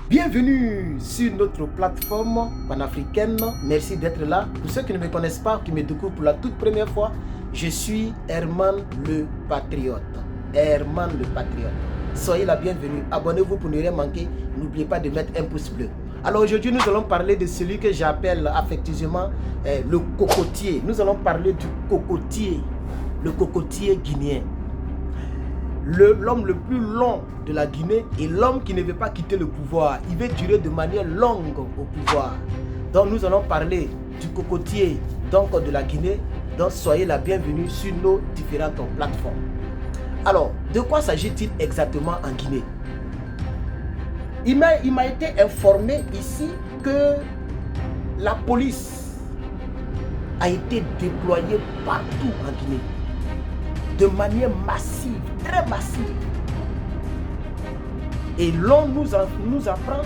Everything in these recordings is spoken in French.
Bienvenue sur notre plateforme panafricaine. Merci d'être là. Pour ceux qui ne me connaissent pas, qui me découvrent pour la toute première fois, je suis Herman le Patriote. Herman le Patriote. Soyez la bienvenue. Abonnez-vous pour ne rien manquer. N'oubliez pas de mettre un pouce bleu. Alors aujourd'hui, nous allons parler de celui que j'appelle affectueusement le cocotier. Nous allons parler du cocotier. Le cocotier guinéen. L'homme le plus long de la Guinée est l'homme qui ne veut pas quitter le pouvoir. Il veut durer de manière longue au pouvoir. Donc nous allons parler du cocotier de la Guinée. Donc soyez la bienvenue sur nos différentes plateformes. Alors, de quoi s'agit-il exactement en Guinée? Il m'a été informé ici que la police a été déployée partout en Guinée. De manière massive, très massive. Et l'on nous apprend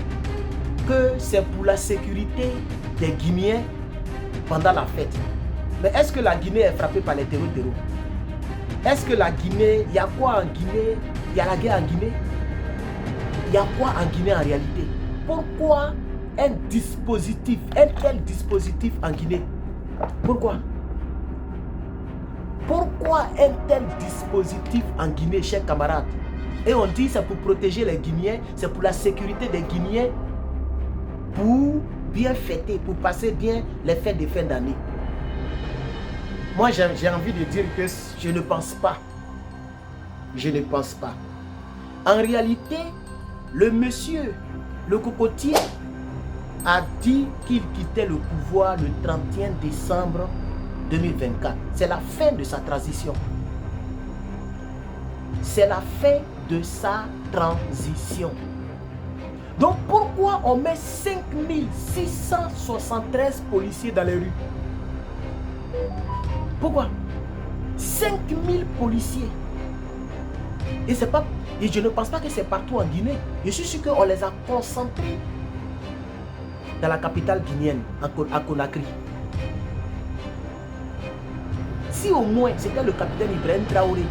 que c'est pour la sécurité des Guinéens pendant la fête. Mais est-ce que la Guinée est frappée par les terreaux? Est-ce que la Guinée, il y a quoi en Guinée? Il y a la guerre en Guinée? Il y a quoi en Guinée en réalité? Pourquoi un tel dispositif en Guinée? Pourquoi? Pourquoi un tel dispositif en Guinée, chers camarades? Et on dit c'est pour protéger les Guinéens, c'est pour la sécurité des Guinéens, pour bien fêter, pour passer bien les fêtes de fin d'année. Moi, j'ai envie de dire que je ne pense pas. Je ne pense pas. En réalité, le monsieur, le cocotier, a dit qu'il quittait le pouvoir le 31 décembre 2024. C'est la fin de sa transition. C'est la fin de sa transition. Donc pourquoi on met 5673 policiers dans les rues? Pourquoi? 5000 policiers. Et je ne pense pas que c'est partout en Guinée. Je suis sûr qu'on les a concentrés dans la capitale guinéenne, à Conakry. Si au moins c'était le capitaine Ibrahim Traoré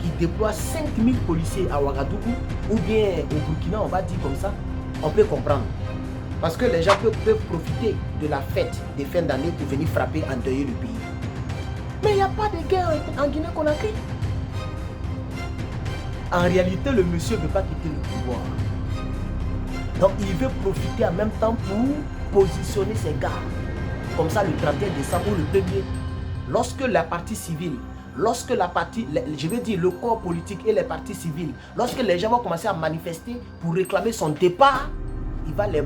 qui déploie 5000 policiers à Ouagadougou ou bien au Burkina, on va dire comme ça, on peut comprendre. Parce que les gens peuvent profiter de la fête de fin d'année pour venir frapper, endeuiller le pays. Mais il n'y a pas de guerre en Guinée-Conakry. En réalité, le monsieur ne veut pas quitter le pouvoir. Donc il veut profiter en même temps pour positionner ses gars. Comme ça, le 31 décembre ou le 1er. Lorsque la partie civile, je veux dire le corps politique et les partis civils, lorsque les gens vont commencer à manifester pour réclamer son départ, il va les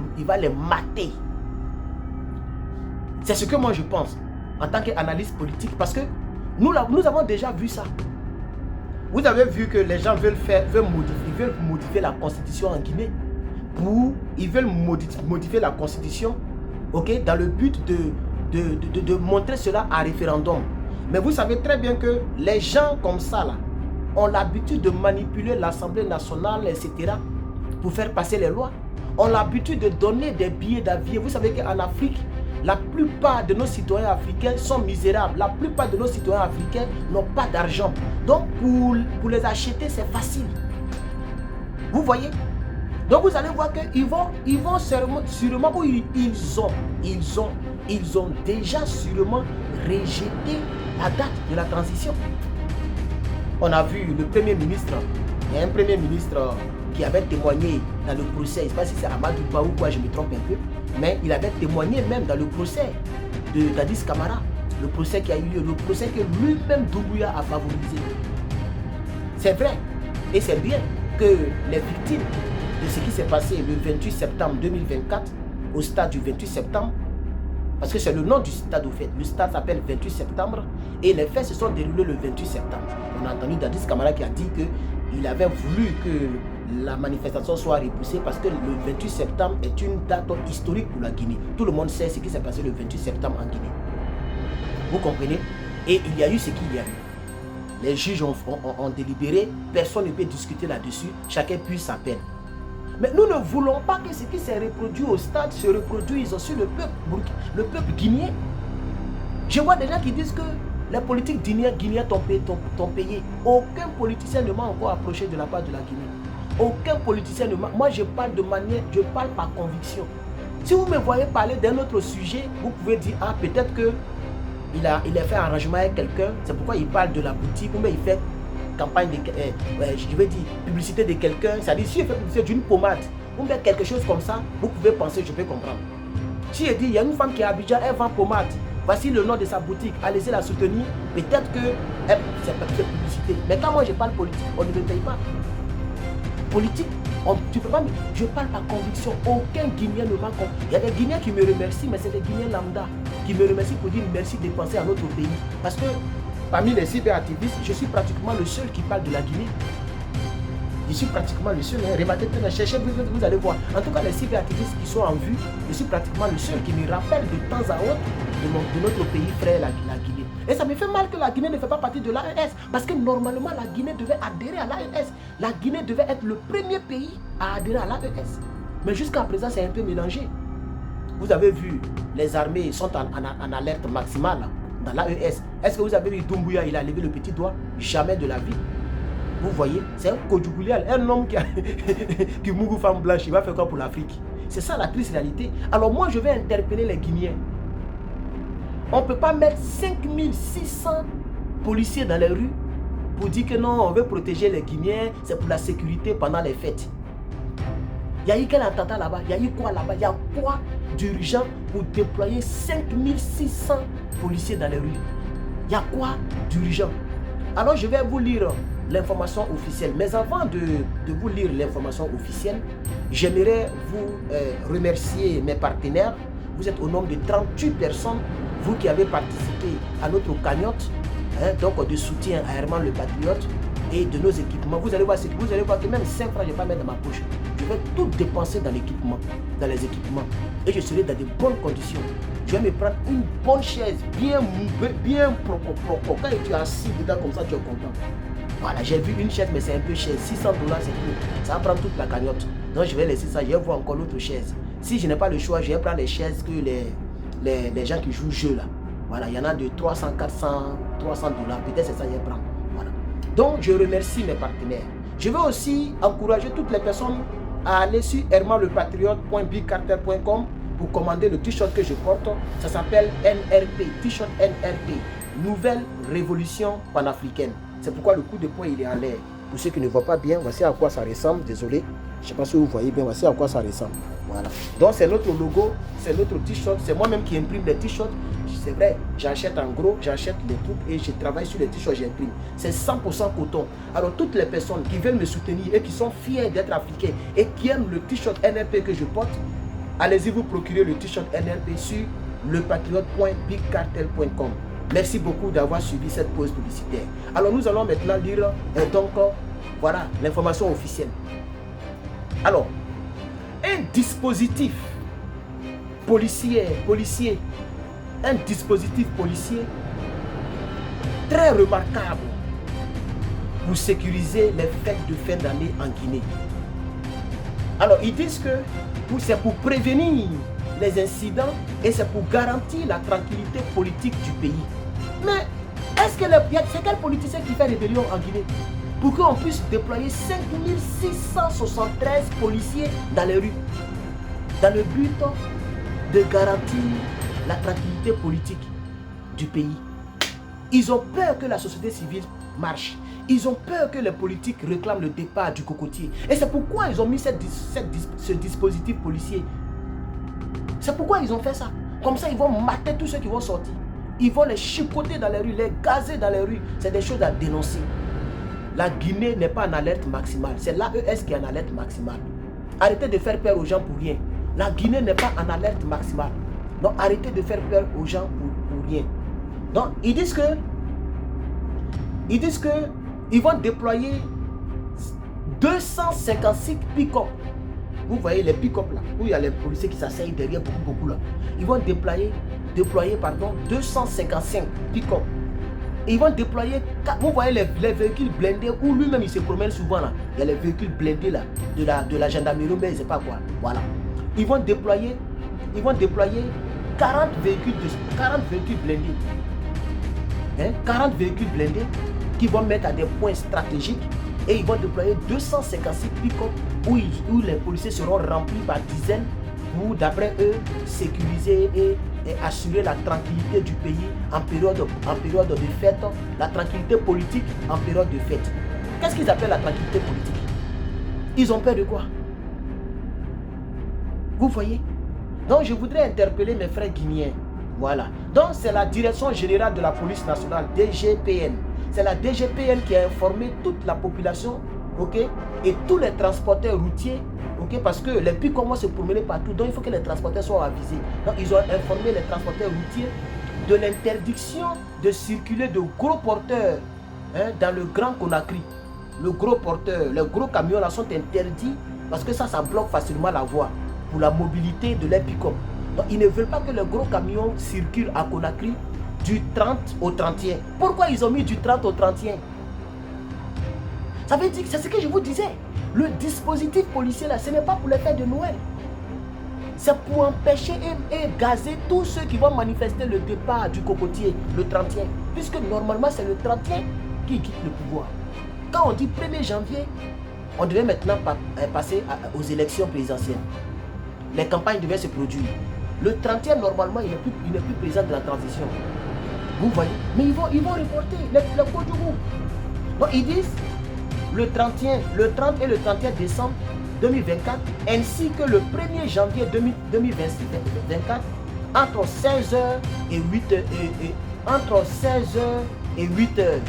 mater. C'est ce que moi je pense en tant qu'analyste politique, parce que nous avons déjà vu ça. Vous avez vu que les gens veulent modifier la constitution en Guinée. Ils veulent modifier la constitution, ok, dans le but de montrer cela à référendum. Mais vous savez très bien que les gens comme ça là, ont l'habitude de manipuler l'Assemblée nationale, etc. pour faire passer les lois. Ont l'habitude de donner des billets d'avion. Vous savez qu'en Afrique, la plupart de nos citoyens africains sont misérables. La plupart de nos citoyens africains n'ont pas d'argent. Donc pour les acheter, c'est facile. Vous voyez? Donc vous allez voir qu'ils vont sûrement, ou ils ont déjà sûrement rejeté la date de la transition. On a vu le Premier ministre, il y a un Premier ministre qui avait témoigné dans le procès, je ne sais pas si c'est Amadou Ba ou quoi, je me trompe un peu, mais il avait témoigné même dans le procès de Dadis Camara, le procès qui a eu lieu, le procès que lui-même Doumbouya a favorisé. C'est vrai et c'est bien que les victimes de ce qui s'est passé le 28 septembre 2024, au stade du 28 septembre, parce que c'est le nom du stade au fait, le stade s'appelle 28 septembre, et les faits se sont déroulés le 28 septembre. On a entendu Dadis Camara qui a dit qu'il avait voulu que la manifestation soit repoussée parce que le 28 septembre est une date historique pour la Guinée. Tout le monde sait ce qui s'est passé le 28 septembre en Guinée. Vous comprenez? Et il y a eu ce qu'il y a eu. Les juges ont délibéré, personne ne peut discuter là-dessus, chacun puise sa peine. Mais nous ne voulons pas que ce qui s'est reproduit au stade se reproduise sur le peuple guinéen. Je vois des gens qui disent que les politiques guinéens t'ont payé. Aucun politicien ne m'a encore approché de la part de la Guinée. Aucun politicien ne ment. Moi, je parle de manière, je parle par conviction. Si vous me voyez parler d'un autre sujet, vous pouvez dire, ah, peut-être que il a fait un arrangement avec quelqu'un, c'est pourquoi il parle de la boutique, ou bien il fait campagne de, je vais dire, publicité de quelqu'un, c'est-à-dire si il fait publicité d'une pommade, ou bien quelque chose comme ça, vous pouvez penser, je peux comprendre. Si il dit, il y a une femme qui est à Abidjan, elle vend pommade, voici le nom de sa boutique, allez-y la soutenir, peut-être que c'est publicité. Mais quand moi je parle politique, on ne me paye pas. Politique, tu peux pas, je parle par conviction, aucun Guinéen ne va comprendre. Il y a des Guinéens qui me remercient, mais c'est des Guinéens lambda qui me remercient pour dire merci de penser à notre pays. Parce que parmi les cyberactivistes, je suis pratiquement le seul qui parle de la Guinée. Je suis pratiquement le seul. Cherchez, vous allez voir. En tout cas, les cyberactivistes qui sont en vue, je suis pratiquement le seul qui me rappelle de temps à autre de notre pays frère, la Guinée. Et ça me fait mal que la Guinée ne fait pas partie de l'AES. Parce que normalement, la Guinée devait adhérer à l'AES. La Guinée devait être le premier pays à adhérer à l'AES. Mais jusqu'à présent, c'est un peu mélangé. Vous avez vu, les armées sont en alerte maximale dans l'AES. Est-ce que vous avez vu Doumbouya, il a levé le petit doigt? Jamais de la vie. Vous voyez, c'est un Kodjougoulial, un homme qui mourut femme blanche, il va faire quoi pour l'Afrique? C'est ça la triste réalité. Alors moi, je vais interpeller les Guinéens. On ne peut pas mettre 5600 policiers dans les rues pour dire que non, on veut protéger les Guinéens, c'est pour la sécurité pendant les fêtes. Il y a eu quel attentat là-bas? Il y a eu quoi là-bas? Il y a quoi d'urgent pour déployer 5600 policiers dans les rues? Il y a quoi d'urgent? Alors je vais vous lire l'information officielle. Mais avant de vous lire l'information officielle, j'aimerais vous remercier mes partenaires. Vous êtes au nombre de 38 personnes, vous qui avez participé à notre cagnotte, donc de soutien à Herman le Patriote et de nos équipements. Vous allez voir que même 5 francs, je ne vais pas mettre dans ma poche. Je vais tout dépenser dans l'équipement, dans les équipements. Et je serai dans de bonnes conditions. Je vais me prendre une bonne chaise, bien propre. Quand tu es assis dedans comme ça, tu es content. Voilà, j'ai vu une chaise, mais c'est un peu cher. $600, c'est tout. Ça va prendre toute la cagnotte. Donc je vais laisser ça. Je vais voir encore l'autre chaise. Si je n'ai pas le choix, je vais prendre les chaises que les gens qui jouent le jeu là. Voilà, il y en a de 300, 400, $300. Peut-être c'est ça que je vais prendre. Voilà. Donc je remercie mes partenaires. Je vais aussi encourager toutes les personnes à aller sur hermanlepatriote.bigcartel.com pour commander le t-shirt que je porte. Ça s'appelle NRP, t-shirt NRP, Nouvelle Révolution Panafricaine. C'est pourquoi le coup de poing il est en l'air. Pour ceux qui ne voient pas bien, voici à quoi ça ressemble. Désolé, je ne sais pas si vous voyez bien, voici à quoi ça ressemble. Voilà. Donc c'est notre logo, c'est notre t-shirt, c'est moi-même qui imprime les t-shirts. C'est vrai, j'achète en gros, j'achète les trucs et je travaille sur les t-shirts, j'imprime. C'est 100% coton. Alors toutes les personnes qui veulent me soutenir et qui sont fiers d'être africains et qui aiment le t-shirt NRP que je porte, allez-y vous procurer le t-shirt NRP sur lepatriote.bigcartel.com. Merci beaucoup d'avoir suivi cette pause publicitaire. Alors nous allons maintenant lire voilà l'information officielle. Alors, un dispositif policier, un dispositif policier très remarquable pour sécuriser les fêtes de fin d'année en Guinée. Alors ils disent que c'est pour prévenir les incidents et c'est pour garantir la tranquillité politique du pays. Mais est-ce que c'est quel politicien qui fait rébellion en Guinée pour qu'on puisse déployer 5673 policiers dans les rues dans le but de garantir la tranquillité politique du pays? Ils ont peur que la société civile marche. Ils ont peur que les politiques réclament le départ du cocotier. Et c'est pourquoi ils ont mis ce dispositif policier. C'est pourquoi ils ont fait ça. Comme ça, ils vont mater tous ceux qui vont sortir. Ils vont les chicoter dans les rues, les gazer dans les rues. C'est des choses à dénoncer. La Guinée n'est pas en alerte maximale. C'est l'AES qui est en alerte maximale. Arrêtez de faire peur aux gens pour rien. La Guinée n'est pas en alerte maximale. Donc arrêtez de faire peur aux gens pour rien. Donc ils disent que ils vont déployer 256 pick-up. Vous voyez les pick-up là, où il y a les policiers qui s'asseyent derrière beaucoup là. Ils vont déployer 255 pick-up. Ils vont déployer, vous voyez les véhicules blindés où lui-même il se promène souvent là. Il y a les véhicules blindés là, de la gendarmerie, mais je ne sais pas quoi. Voilà. Ils vont déployer 40 véhicules blindés. 40 véhicules blindés qui vont mettre à des points stratégiques Et ils vont déployer 256 pick-up où les policiers seront remplis par dizaines pour, d'après eux, sécuriser et assurer la tranquillité du pays en période de fête, la tranquillité politique en période de fête. Qu'est-ce qu'ils appellent la tranquillité politique? Ils ont peur de quoi? Vous voyez? Donc je voudrais interpeller mes frères guinéens. Voilà. Donc c'est la Direction Générale de la Police Nationale, DGPN. C'est la DGPN qui a informé toute la population, ok, et tous les transporteurs routiers, ok, parce que les pics commencent à se promener partout, donc il faut que les transporteurs soient avisés. Donc ils ont informé les transporteurs routiers de l'interdiction de circuler de gros porteurs dans le Grand Conakry. Le gros porteur, les gros camions là sont interdits parce que ça bloque facilement la voie pour la mobilité de les pick-up. Donc ils ne veulent pas que les gros camions circulent à Conakry du 30 au 31. Pourquoi ils ont mis du 30 au 31? Ça veut dire que c'est ce que je vous disais. Le dispositif policier là, ce n'est pas pour les fêtes de Noël. C'est pour empêcher et gazer tous ceux qui vont manifester le départ du cocotier le 31. Puisque normalement c'est le 31 qui quitte le pouvoir. Quand on dit 1er janvier, on devait maintenant passer aux élections présidentielles. Les campagnes devaient se produire. Le 31, normalement, il n'est plus président de la transition. Vous voyez? Mais ils vont reporter les cours du groupe. Donc ils disent le 30 et le 31 décembre 2024, ainsi que le 1er janvier 2024, entre 16h et 8h. Entre 16h et 8h.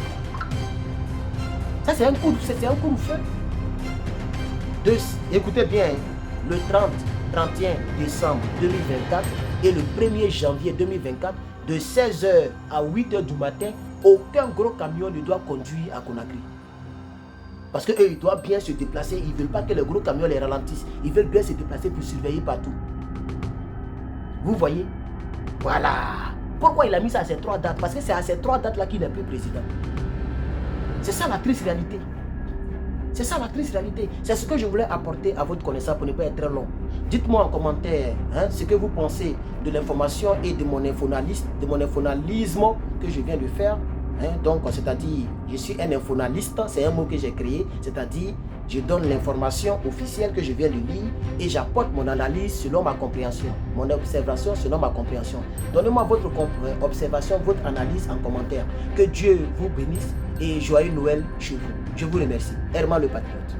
Ça, c'est un coup de feu. Écoutez bien, le 31 décembre 2024 et le 1er janvier 2024, de 16h à 8h du matin, aucun gros camion ne doit conduire à Conakry. Parce qu'eux, ils doivent bien se déplacer. Ils ne veulent pas que les gros camions les ralentissent. Ils veulent bien se déplacer pour surveiller partout. Vous voyez? Voilà. Pourquoi il a mis ça à ces 3 dates? Parce que c'est à ces 3 dates-là qu'il n'est plus président. C'est ça la triste réalité. C'est ça la triste réalité. C'est ce que je voulais apporter à votre connaissance pour ne pas être très long. Dites-moi en commentaire ce que vous pensez de l'information et de mon infonalisme que je viens de faire. Donc, c'est-à-dire, je suis un infonaliste, c'est un mot que j'ai créé, c'est-à-dire, je donne l'information officielle que je viens de lire et j'apporte mon analyse selon ma compréhension, mon observation selon ma compréhension. Donnez-moi votre observation, votre analyse en commentaire. Que Dieu vous bénisse et joyeux Noël chez vous. Je vous remercie. Herman le Patriote.